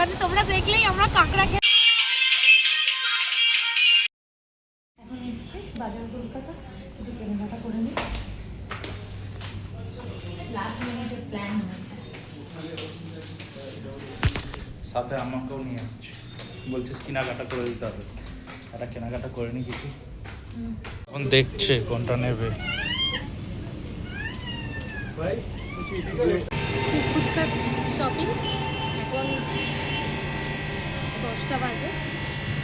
মানে তোমরা দেখলেই আমরা কাঁকড়া খেয়ে এখন এসছি বাজার কলকাতা, কিছু কেনাকাটা করে নিই। লাস্ট মিনিটের প্ল্যান হয়েছে। সাথে আমাকেও নিয়ে আসছে, বলছে কেনাকাটা করে দিতে হবে। একটা কেনাকাটা করে নি কিছু, এখন দেখছে কোনটা নেবে। ফুচকার শপিং এখন 10টা বাজে,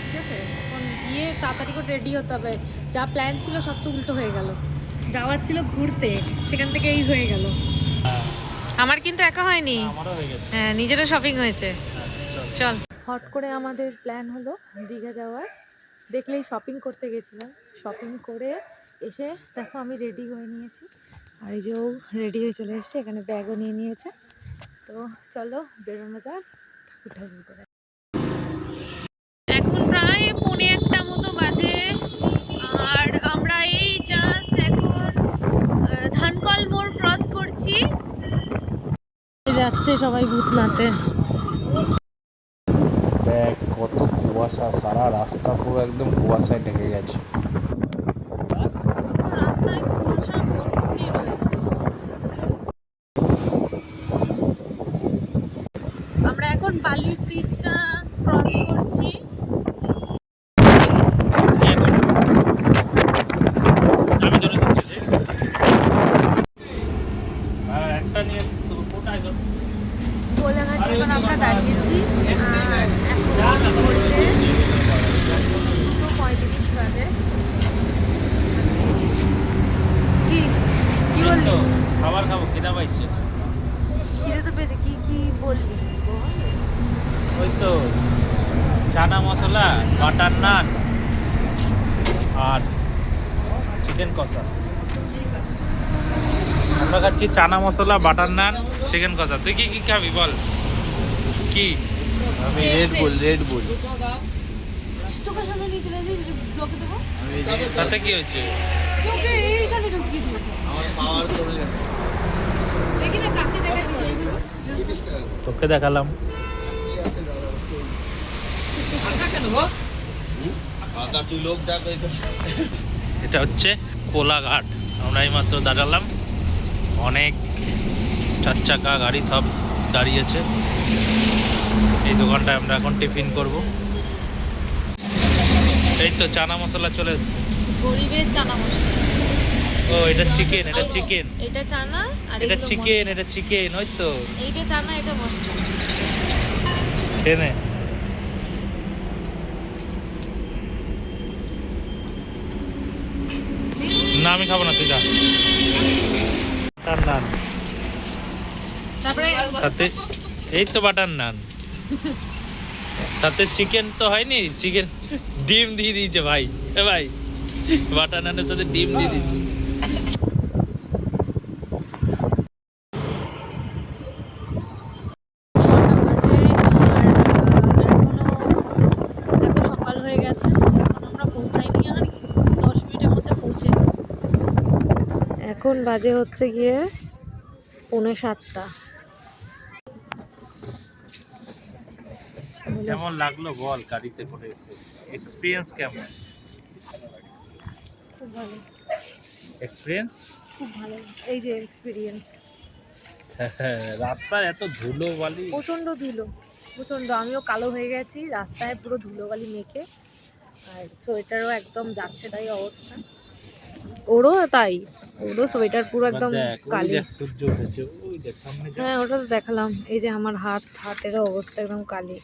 ঠিক আছে। এখন গিয়ে তাড়াতাড়ি করে রেডি হতে হবে। যা প্ল্যান ছিল সব তো উল্টো হয়ে গেল। যাওয়ার ছিল ঘুরতে, সেখান থেকে এই হয়ে গেল। আমার কিন্তু একা হয়নি, হ্যাঁ নিজেরও শপিং হয়েছে। চল। হট করে আমাদের প্ল্যান হলো দীঘা যাওয়ার। দেখলেই শপিং করতে গেছিলাম, শপিং করে এসে দেখো আমি রেডি হয়ে নিয়েছি, আর এই যে ও রেডি হয়ে চলে এসেছে, এখানে ব্যাগও নিয়ে নিয়েছে। তো চলো বেরোনো যাক ঠাকুর ঠাকুর করে। এখন প্রায় 1:45 মতো বাজে, আর আমরা এই জাস্ট এখন ধানকল মোড় ক্রস করছি। যাচ্ছে সবাই ভূতনাথে। দেখ কত কুয়াশা, সারা রাস্তা পুরো একদম কুয়াশায় ঢেকে গেছে। রাস্তায় কুয়াশা ভর্তি রয়েছে। আমরা এখন বালি ব্রিজটা ক্রস করছি। কোলাঘাটে এখন আমরা দাঁড়িয়েছি, আর এখন বলতে 2:35 বাজে। কি কি বললি? খাবার খাবো, খিদা পাইছে। খিদে তো পেয়েছে, কি কি বললি? ওই তো চানা মশলা, বাটার নান আর চিকেন কষা। আমরা খাচ্ছি চানা মশলা, বাটার নান, চিকেন কষা। তুই কি কি খাবি বল? কি? আমি রেড বুল। চোখের সামনে নিয়ে চলে যাই, ব্লকে দেবো। তাতে কি হয়েছে? চোখে এইখানে ঢুকিয়ে দিয়েছে। আমার পাওয়ার কমে গেছে। দেখি না কাকে দেখাচ্ছি এইগুলো। তোকে দেখালাম। এটা হচ্ছে কোলাঘাট। আমরা এইমাত্র দাঁড়ালাম, অনেক 4 চাকা গাড়ি সব দাঁড়িয়েছে। এই দোকানটায় আমরা এখন টিফিন করব। এই তো চানা মশলা চলে এসছে। গরিবের চানা মশলা। ও এটা চিকেন, এটা চিকেন, এটা চানা, আর এটা চিকেন, এটা চিকেন। ওই তো এইটা চানা, এটা মশলা। টেনে না, আমি খাবো না, তুই যা। বাটার নান, তারপরে সাথে এই তো বাটার নান, সাথে চিকেন তো হয়নি, চিকেন ডিম দিয়ে দিয়েছে ভাই। এ ভাই, বাটার নানের সাথে ডিম দিয়ে দিয়েছে। সকাল হয়ে গেছে, এখন আমরা পৌঁছাইনি, আর 10 মিনিটের মধ্যে পৌঁছে যাব। এখন বাজে হচ্ছে গিয়ে 6:45। কেমন লাগলো বল গাড়িতে করে এসে? এক্সপিরিয়েন্স কেমন? খুব ভালো, এক্সপিরিয়েন্স খুব ভালো। এই যে এক্সপিরিয়েন্স। রাস্তায় এত ধুলো বালি, প্রচণ্ড ধুলো, প্রচণ্ড। আমিও কালো হয়ে গেছি রাস্তায়, পুরো ধুলোবালি মেখে, আর সোয়েটারও একদম যাচ্ছে তাই অবস্থা। ওরও তাই, ওরও সোয়েটার পুরো একদম কালি। সূর্য উঠেছে ওই দেখ সামনে। হ্যাঁ ওটা তো দেখালাম। এই যে আমার হাতেরও অবস্থা একদম কালি।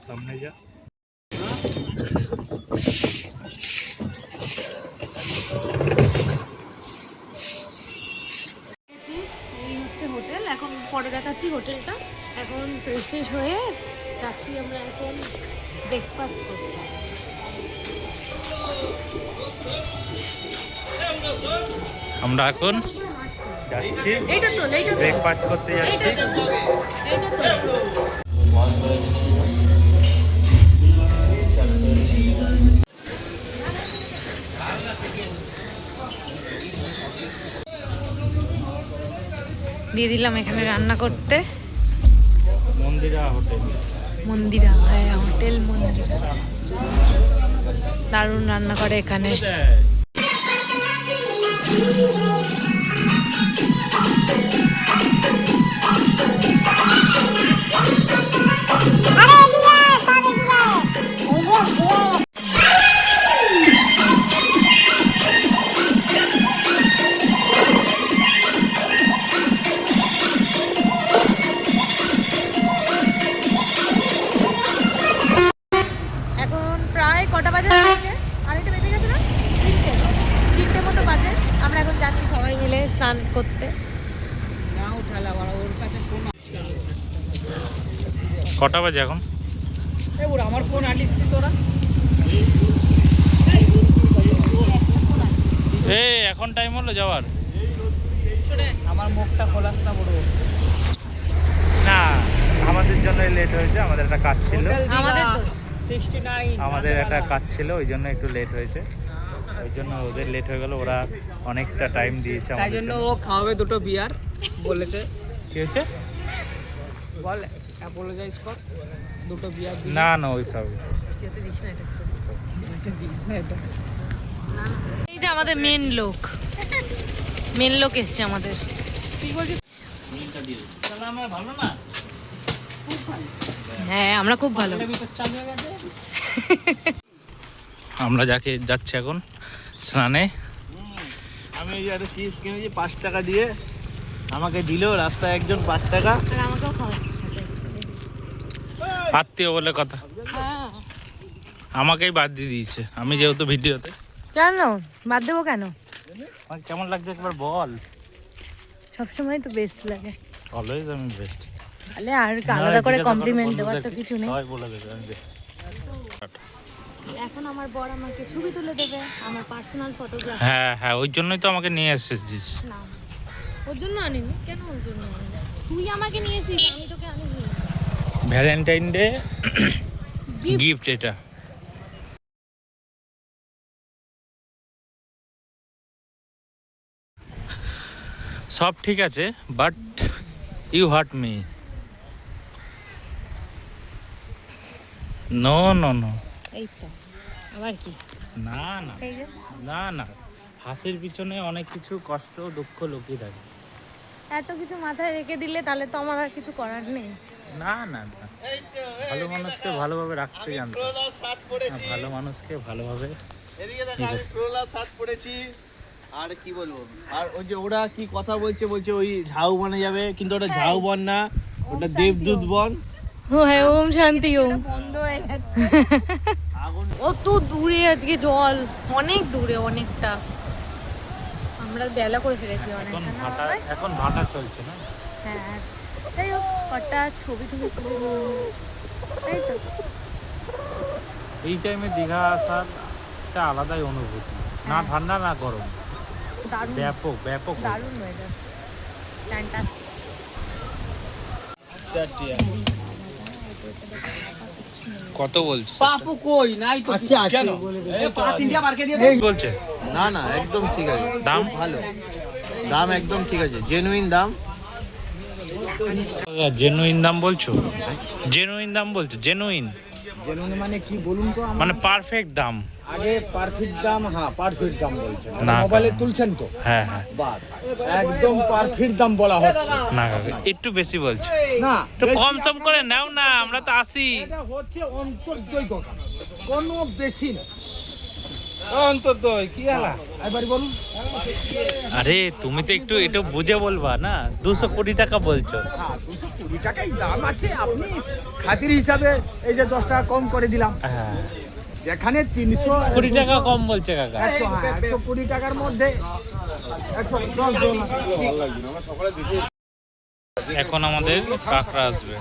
সামনে যা। এই হচ্ছে হোটেল, এখন পরে দেখাচ্ছি হোটেলটা। এখন ফ্রেশ ট্রেশ হয়ে যাচ্ছি আমরা এখন ব্রেকফাস্ট করতে। আমরা এখন যাচ্ছি এইটা তো ব্রেকফাস্ট করতে যাচ্ছি। এইটা তো দিয়ে দিলাম এখানে রান্না করতে। মন্দিরা হোটেল। মন্দিরা, হ্যাঁ হোটেল মন্দিরা। দারুণ রান্না করে এখানে। এখন প্রায় কটা বাজে? আড়াইটা বেজে গেছে না? তিনটে মতো বাজে। আমরা এখন যাচ্ছি সবাই মিলে স্নান করতে। কটা বাজে এখন? আমার ফোন আনিস তোরা? এখন টাইম হলো যাওয়ার? আমার মুখটা খোলাস না বড়। না, আমাদের জন্য লেট হয়েছে। আমাদের একটা কাজ ছিল। আমাদের একটা কাজ ছিল, ওই জন্য একটু লেট হয়েছে। ওই জন্য ওদের লেট হয়ে গেল। ওরা অনেকটা টাইম দিয়েছে তাই জন্য ও খাওয়াবে দুটো বিয়ার বলেছে। কি হয়েছে? বল অ্যাপোলোজাইজ কর, দুটো বিয়ার দিই। না না, ওই সব এই যে আমাদের মেন লোক এসছে আমাদের। ভালো না? হ্যাঁ আমরা খুব ভালো। আমরা যাচ্ছি এখন স্নানে। আমি এই একটা চিপস কিনেছি 5 টাকা দিয়ে, আমাকে দিল রাস্তায় একজন 5 টাকা। আর আমাকেও খাওয়াচ্ছে সাথে। আত্মীয় বলে কথা। হ্যাঁ। আমাকেই বাদ দিয়ে দিয়েছে, আমি যেহেতু ভিডিওতে। কেন বাদ দেবো কেন? আমার কেমন লাগছে একবার বল। সবসময় তো বেস্ট লাগে। অলওয়েজ আমি বেস্ট। তাহলে আর আলাদা করে কমপ্লিমেন্ট দেওয়ার তো কিছু নেই। সবাই বলে দেবে আমি best। এখন আমার বর আমাকে ছবি তুলে দেবে, আমার পার্সোনাল ফটোগ্রাফ। হ্যাঁ হ্যাঁ, ওই জন্যই তো আমাকে নিয়ে এসেছিস। না ওর জন্য আনিনি। কেন ওর জন্য আনিনি? তুই আমাকে নিয়েছিস, আমি তোকে আনিনি। ভ্যালেন্টাইন ডে গিফট এটা। সব ঠিক আছে, but you hurt me. No no no. এই তো আবার কি? না না এই যে না না, হাসির পিছনে অনেক কিছু কষ্ট দুঃখ লুকিয়ে থাকে। এত কিছু মাথায় রেখে দিলে তাহলে তো আমার আর কিছু করার নেই। না না না, ভালো মানুষকে ভালোভাবে রাখতে জানতে হবে। ভালো মানুষকে ভালোভাবে। এদিকে দেখ, আমি ক্রোলা শার্ট পরেছি। আর কি বলবো, আর ওই যে ওরা কি কথা বলছে ওই ঝাউ বনে যাবে, কিন্তু ওটা ঝাউ বন না, ওটা দেবদূত বন। হ্যাঁ ওম শান্তি ওম। বন্ধ হয়ে গেছে। অত দূরে আজকে জল, অনেক দূরে, অনেকটা। আমরা বেলা করে ফেলেছি অনেকটা। এখন ভাটা চলছে না? হ্যাঁ যাই হোক, কটা ছবি টবি তুলে নিই। তাই তো এই টাইমে দীঘা আসার একটা আলাদাই অনুভূতি। না ঠান্ডা না গরম, দারুণ ব্যাপক ব্যাপক। দারুণ ওয়েদার, ফ্যান্টাস্টিক। কত বলছে? পাপু কই নাই তো? কেন পা তিনটা বারকে দিয়ে দে। বলছে না না, একদম ঠিক আছে। দাম ভালো, দাম একদম ঠিক আছে, জেনুইন দাম। জেনুইন দাম বলছো? জেনুইন দাম বলছো? জেনুইন জেনুইন মানে কি বলুন তো? মানে পারফেক্ট দাম। আগে পারফেক্ট দাম, হ্যাঁ পারফেক্ট দাম বলছেন না, মোবাইলে তুলছেন তো? হ্যাঁ হ্যাঁ, বাস একদম পারফেক্ট দাম বলা হচ্ছে না কাকা একটু বেশি বলছো। না, একটু বেশি কম সম করে নাও না, আমরা তো আসি। এটা হচ্ছে অন্তর্দয় দোকান, কোনো বেশি না। অন্তর্দয় কি আলা? এবার বলুন। আরে তুমি তো একটু এটা বুঝে বলবা না, 200 কোটি টাকা বলছো। হ্যাঁ 220 টাকাই দাম আছে, আপনি খাতির হিসাবে এই যে 10 টাকা কম করে দিলাম। হ্যাঁ, যেখানে 300 কোটি টাকা কম বলছে কাকা। 120 টাকার মধ্যে 110 এখন আমাদের কাঁকড়া আসবে,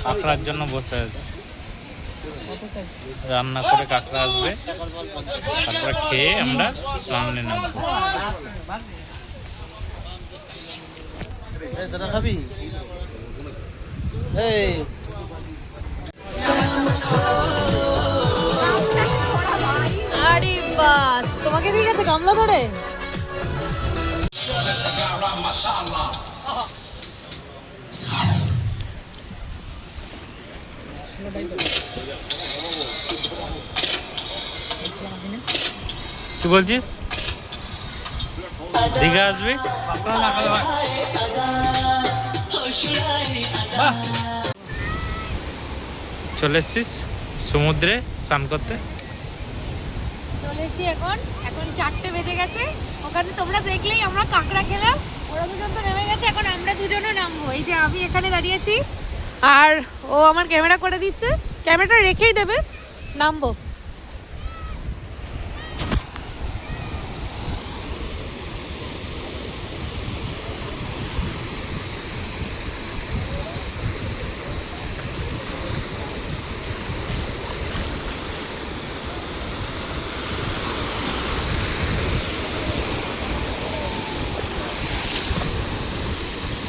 কাঁকড়ার জন্য বসে আছে। রান্না করে কাঁকড়া আসবে, তারপরে খেয়ে আমরা সামনে নামবো। দাদা খাবি? এই আরে বাস, তোমাকে দিয়ে গেছে গামলা ধরে। কি বলছিস? দীঘা আসবি? চলে এসছিস সমুদ্রে স্নান করতে? চলে এসেছি এখন 4টে বেজে গেছে। ওখানে তোমরা দেখলেই আমরা কাঁকড়া খেলাম, ওরা দুজন তো নেমে গেছে, এখন আমরা দুজনও নামবো। এই যে আমি এখানে দাঁড়িয়েছি আর ও আমার ক্যামেরা করে দিচ্ছে, ক্যামেরাটা রেখেই দেবে, নামবো।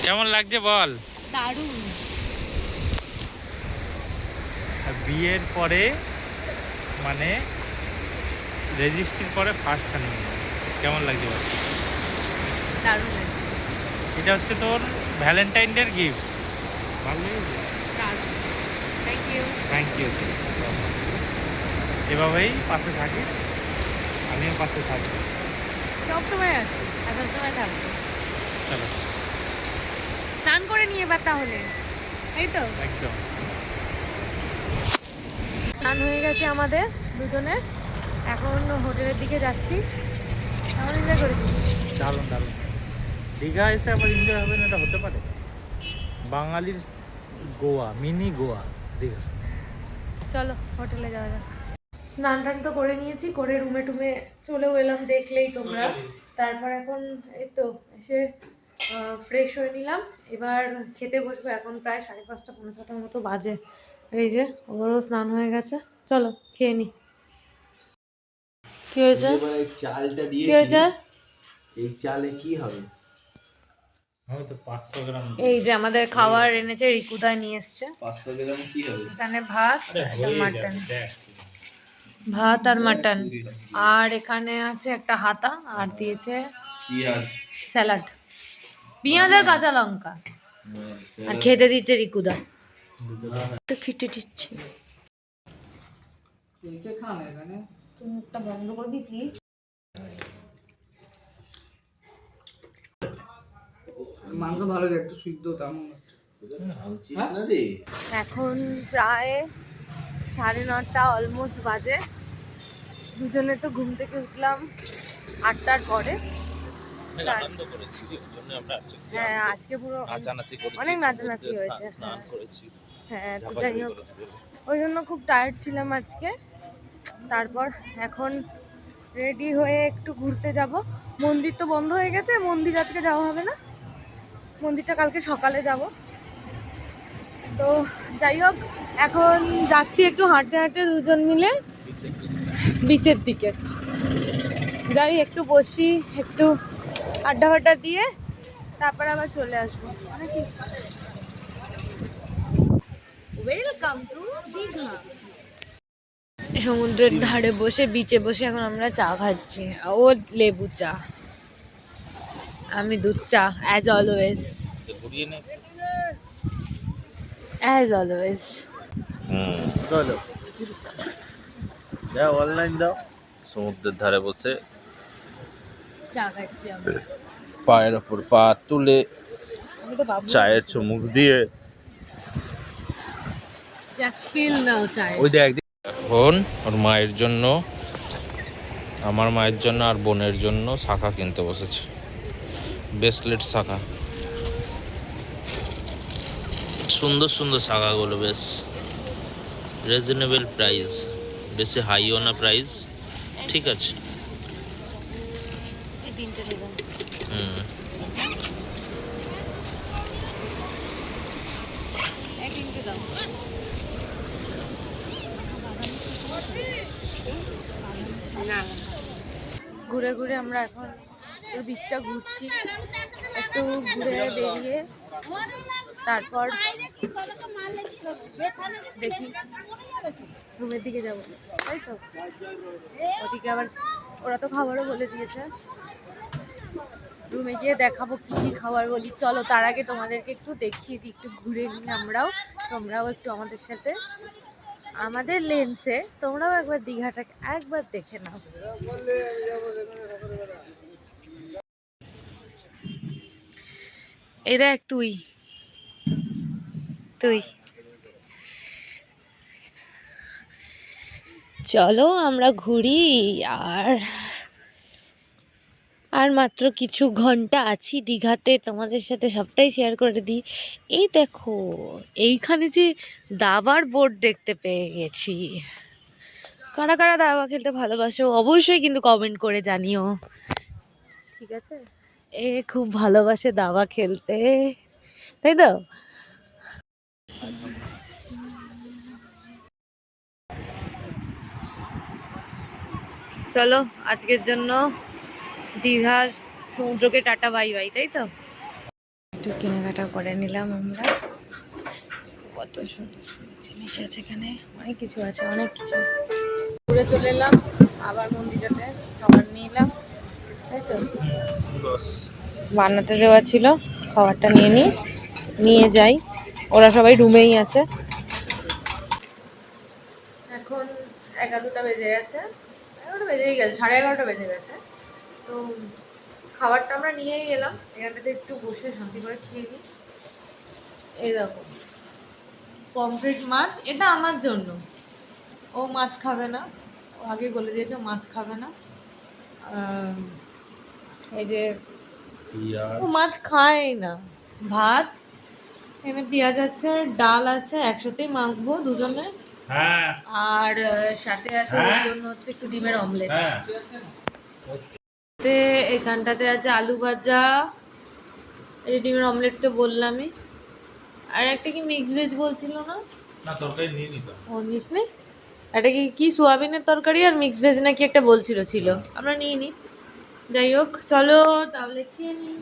কেমন লাগছে বল? দারুণ। বিয়ের পরে মানে রেজিস্ট্রির পরে ফার্স্ট হানিমুন, কেমন লাগছে বল? দারুণ লাগছে। এটা হচ্ছে তোর ভ্যালেন্টাইন ডের গিফট। ভালো লেগেছে? দারুণ, থ্যাংক ইউ। Thank you. এভাবেই পাশে থাকিস, আমিও পাশে থাকবো। সবসময় আছি আর সবসময় থাকবো। চলো স্নান করে নিয়ে এবার তাহলে, এই তো একদম। স্নান হয়ে গেছে আমাদের দুজনের, এখন হোটেলের দিকে যাচ্ছি। কেমন এনজয় করেছি? দারুণ দারুণ। দীঘা এসে আবার এনজয় হবে না, এটা হতে পারে? বাঙালির গোয়া, মিনি গোয়া দীঘা। চলো হোটেলে যাওয়া যাক। স্নান টান তো করে নিয়েছি, করে রুমে টুমে চলেও এলাম, দেখলেই তোমরা। তারপর এখন এই তো এসে ফ্রেশ হয়ে নিলাম, এবার খেতে বসবো। এখন প্রায় 5:30 পৌনে 6টার মতো বাজে। আর এই যে ওরও স্নান হয়ে গেছে, চলো খেয়ে নি। কি হয়েছে? চালটা কি হয়েছে? এই চালে কি হবে? হয়তো 500 গ্রাম। এই যে আমাদের খাবার এনেছে, রিকুদায় নিয়ে এসছে। 500 গ্রাম কি হবে? এখানে ভাত আর মাটন, ভাত আর মাটন, আর এখানে আছে একটা হাতা, আর দিয়েছে পেঁয়াজ, স্যালাড, পেঁয়াজ আর কাঁচা লঙ্কা, আর খেতে দিচ্ছে রিকুদা। একটু খেতে দিচ্ছি। তুমি মুখটা বন্ধ করবি প্লিজ? মাংস ভালো রে, একটু সিদ্ধ তেমন। এখন প্রায় 9:30 অলমোস্ট বাজে। দুজনে তো ঘুম থেকে উঠলাম 8টার পরে। আনন্দ করেছি, ওই জন্য আমরা হ্যাঁ আজকে পুরো নাচানাচি করেছি, অনেক নাচানাচি হয়েছে। স্নান করেছি। হ্যাঁ তো যাই হোক, ওই জন্য খুব টায়ার্ড ছিলাম আজকে। তারপর এখন রেডি হয়ে একটু ঘুরতে যাব। মন্দির তো বন্ধ হয়ে গেছে, মন্দির আজকে যাওয়া হবে না, মন্দিরটা কালকে সকালে যাব। তো যাই হোক, এখন যাচ্ছি একটু হাঁটতে হাঁটতে দুজন মিলে বিচের দিকে। যাই একটু বসি, একটু আড্ডা ফাড্ডা দিয়ে তারপর আবার চলে আসবো। Welcome to Digha. সমুদ্রের ধারে বসে, বিচে বসে এখন আমরা চা খাচ্ছি। ও লেবু চা, আমি দুধ চা, অ্যাজ অলওয়েজ। As always. চলো দাও, অনলাইন দাও। সমুদ্রের ধারে বসে চা খাচ্ছি আমরা, পায়ের ওপর পা তুলে আমি তো বাবু চায়ের চুমুক দিয়ে। জাস্ট ফিল নাও চাই। ওই দেখ এখন ওর মায়ের জন্য, আমার মায়ের জন্য আর বোনের জন্য শাখা কিনতে বসেছে, ব্রেসলেট শাখা। সুন্দর সুন্দর শাখাগুলো, বেশ রিজনেবল প্রাইস, বেশি হাইও না প্রাইস, ঠিক আছে। এই তিনটে দেবেন। এই তিনটে দাও। ঘুরে ঘুরে আমরা এখন বিচটা ঘুরছি, একটু ঘুরে বেরিয়ে তারপর দেখি রুমের দিকে যাবো, তাই তো। ওদিকে আবার ওরা তো খাবারও বলে দিয়েছে, রুমে গিয়ে দেখাবো কি কি খাবার বলি। চলো তার আগে তোমাদেরকে একটু দেখিয়ে দিই, একটু ঘুরে নিই আমরাও, তোমরাও একটু আমাদের সাথে আমাদের লেন্সে তোমরাও একবার দীঘাটাকে একবার দেখে নাও। এই দেখ তুই তুই চলো আমরা ঘুরি। আর আর মাত্র কিছু ঘন্টা আছি দীঘাতে, তোমাদের সাথে সবটাই শেয়ার করে দিই। এই দেখো এইখানে যে দাবার বোর্ড দেখতে পেয়ে গেছি। কারা কারা দাবা খেলতে ভালোবাসো অবশ্যই কিন্তু কমেন্ট করে জানিও, ঠিক আছে? এ খুব ভালোবাসে দাবা খেলতে, তাই তো? চলো আজকের জন্য দীঘার সমুদ্রকে টাটা বাই বাই, তাই তো? একটু কেনাকাটা করে নিলাম আমরা। কত সুন্দর সুন্দর জিনিস আছে এখানে, অনেক কিছু আছে, অনেক কিছু। ঘুরে চলে এলাম আবার মন্দিরেতে, খাবার নিয়ে এলাম, তাই তো? বানাতে দেওয়া ছিল, খাবারটা নিয়ে যাই। ওরা সবাই রুমেই আছে। এখন 11টা বেজে গেছে, 11টা বেজেই গেছে, 11:30 বেজে গেছে। তো খাবারটা আমরা নিয়েই এলাম, এখানটাতে একটু বসে শান্তি করে খেয়ে নিই। এই দেখো পমফ্রেট মাছ, এটা আমার জন্য। ও মাছ খাবে না, ও আগে বলে দিয়েছে মাছ খাবে না। এই যে ও মাছ খায় না। ভাত, এখানে পেঁয়াজ আছে, ডাল আছে, একসাথেই মাখবো দুজনে। আর সাথে আছে ওর জন্য হচ্ছে একটু ডিমের অমলেট। এখানটাতে আছে আলু ভাজা, এই ডিমের অমলেট তো বললামই। আর একটা কি মিক্স ভেজ বলছিল না? না তরকারি নিয়ে নিতাম। ও নিস নি? একটা কি সোয়াবিনের তরকারি আর মিক্স ভেজ নাকি একটা বলছিল ছিল, আমরা নিয়ে নিই। যাই হোক চলো তাহলে খেয়ে নিই।